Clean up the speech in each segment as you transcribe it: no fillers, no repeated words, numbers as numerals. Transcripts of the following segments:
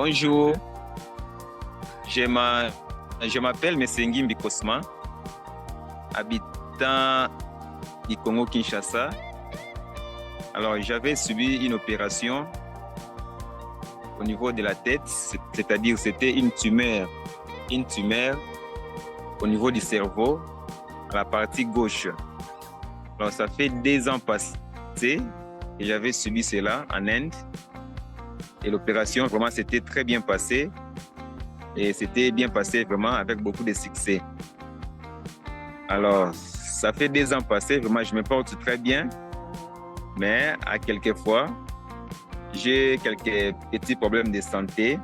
Bonjour, je m'appelle Messengi Mbikosma, habitant du Congo-Kinshasa. Alors, j'avais subi une opération au niveau de la tête, c'est-à-dire c'était une tumeur au niveau du cerveau, à la partie gauche. Alors, ça fait 2 ans passés et j'avais subi cela en Inde. Et l'opération, vraiment, s'était très bien passée. Et c'était bien passé vraiment avec beaucoup de succès. Alors, ça fait 2 ans passés, vraiment, je me porte très bien. Mais à quelques fois, j'ai quelques petits problèmes de santé.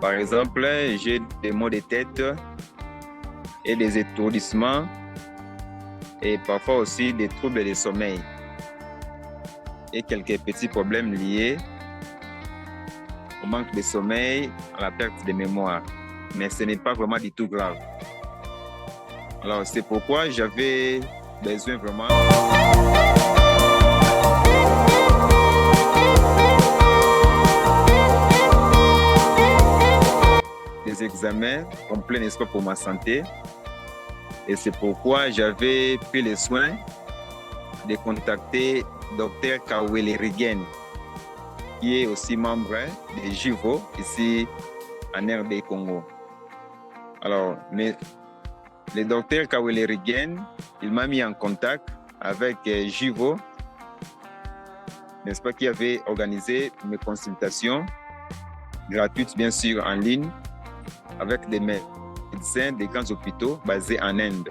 Par exemple, j'ai des maux de tête et des étourdissements et parfois aussi des troubles de sommeil et quelques petits problèmes liés au manque de sommeil, à la perte de mémoire. Mais ce n'est pas vraiment du tout grave. Alors, c'est pourquoi j'avais besoin vraiment des examens complets, n'est-ce pas, pour ma santé. Et c'est pourquoi j'avais pris le soin de contacter Dr Kawele Rigen, qui est aussi membre de JIVO, ici en RD Congo. Alors, le docteur Kawele Rigen, il m'a mis en contact avec JIVO, n'est-ce pas, qui avait organisé mes consultations gratuites, bien sûr, en ligne, avec des médecins des grands hôpitaux basés en Inde.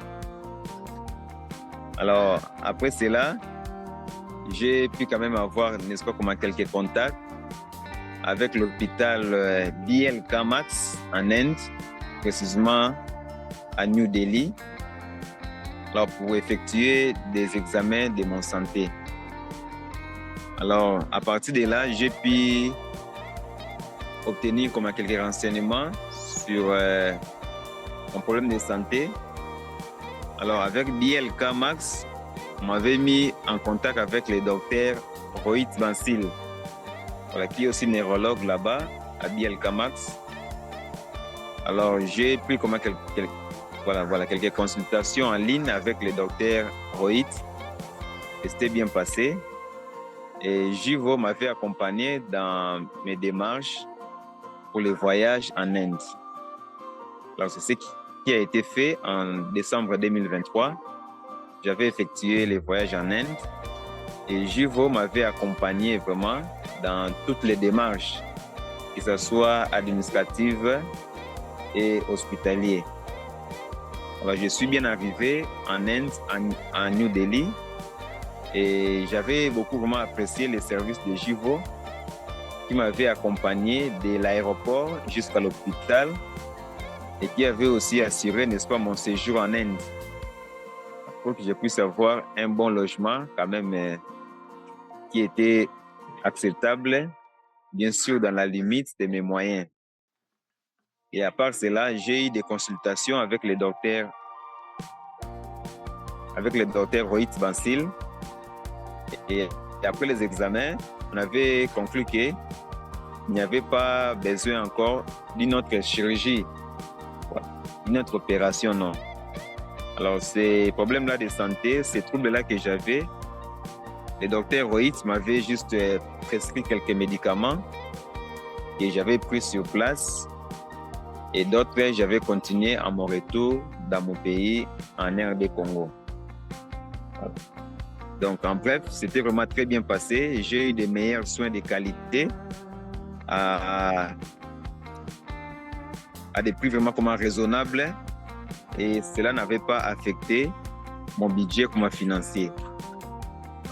Alors, après cela, j'ai pu quand même avoir, n'est-ce pas, comment quelques contacts avec l'hôpital BLK Max en Inde, précisément à New Delhi, alors pour effectuer des examens de mon santé. Alors, à partir de là, j'ai pu obtenir comme quelques renseignements sur mon problème de santé. Alors, avec BLK Max, on m'avait mis en contact avec le docteur Rohit Bansil, voilà, qui est aussi neurologue là-bas à BLK Max. Alors, j'ai pris comme quelques consultations en ligne avec le docteur Rohit. Et c'était bien passé. Et JIVO m'avait accompagné dans mes démarches pour le voyage en Inde. Alors, c'est ce qui a été fait en décembre 2023. J'avais effectué les voyages en Inde et JIVO m'avait accompagné vraiment dans toutes les démarches, que ce soit administratives et hospitalières. Alors, je suis bien arrivé en Inde, en New Delhi, et j'avais beaucoup vraiment apprécié les services de JIVO qui m'avait accompagné de l'aéroport jusqu'à l'hôpital et qui avait aussi assuré, n'est-ce pas, mon séjour en Inde pour que je puisse avoir un bon logement quand même qui était acceptable, bien sûr dans la limite de mes moyens. Et à part cela, j'ai eu des consultations avec le docteur Rohit Bansil. Et après les examens, on avait conclu qu'il n'y avait pas besoin encore d'une autre chirurgie, d'une autre opération, non. Alors, ces problèmes-là de santé, ces troubles-là que j'avais, le docteur Rohit m'avait juste prescrit quelques médicaments que j'avais pris sur place et d'autres, j'avais continué à mon retour dans mon pays, en RD Congo. Donc, en bref, c'était vraiment très bien passé. J'ai eu des meilleurs soins de qualité à des prix vraiment raisonnables et cela n'avait pas affecté mon budget financier.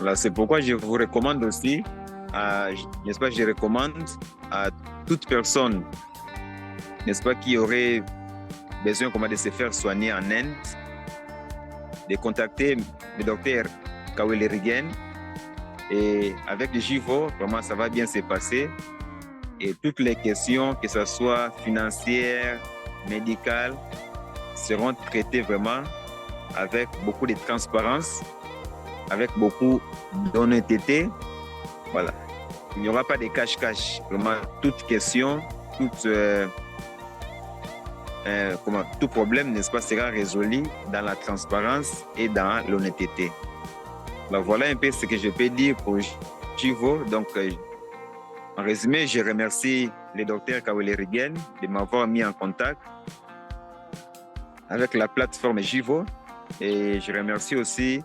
Alors, c'est pourquoi je vous recommande aussi, n'est-ce pas, je recommande à toute personne, n'est-ce pas, qui aurait besoin de se faire soigner en Inde, de contacter le docteur Kawele Rigen. Et avec le JIVO, vraiment, ça va bien se passer. Et toutes les questions, que ce soit financières, médicales, seront traitées vraiment avec beaucoup de transparence, avec beaucoup d'honnêteté. Voilà. Il n'y aura pas de cache-cache. Vraiment, toute question, tout problème, n'est-ce pas, sera résolu dans la transparence et dans l'honnêteté. Donc, voilà un peu ce que je peux dire pour Jivo. Donc, en résumé, je remercie le docteur Kawele Rigen de m'avoir mis en contact avec la plateforme Jivo. Et je remercie aussi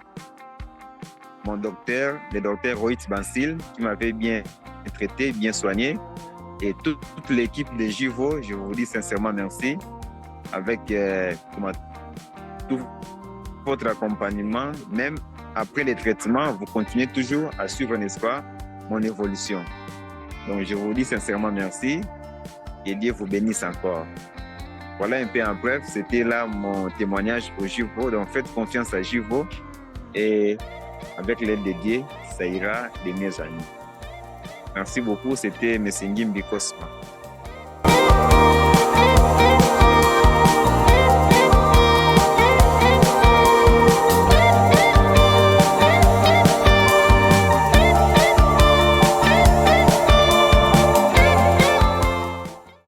mon docteur, le docteur Rohit Bansil, qui m'avait bien traité, bien soigné. Et toute l'équipe de Jivo, je vous dis sincèrement merci. Avec tout votre accompagnement, même après les traitements, vous continuez toujours à suivre, n'est-ce pas, mon évolution. Donc, je vous dis sincèrement merci et Dieu vous bénisse encore. Voilà un peu en bref, c'était là mon témoignage pour Jivo. Donc, faites confiance à Jivo et avec l'aide de Dieu, ça ira de mieux en mieux. Merci beaucoup, c'était M. Ngimbi Kosma.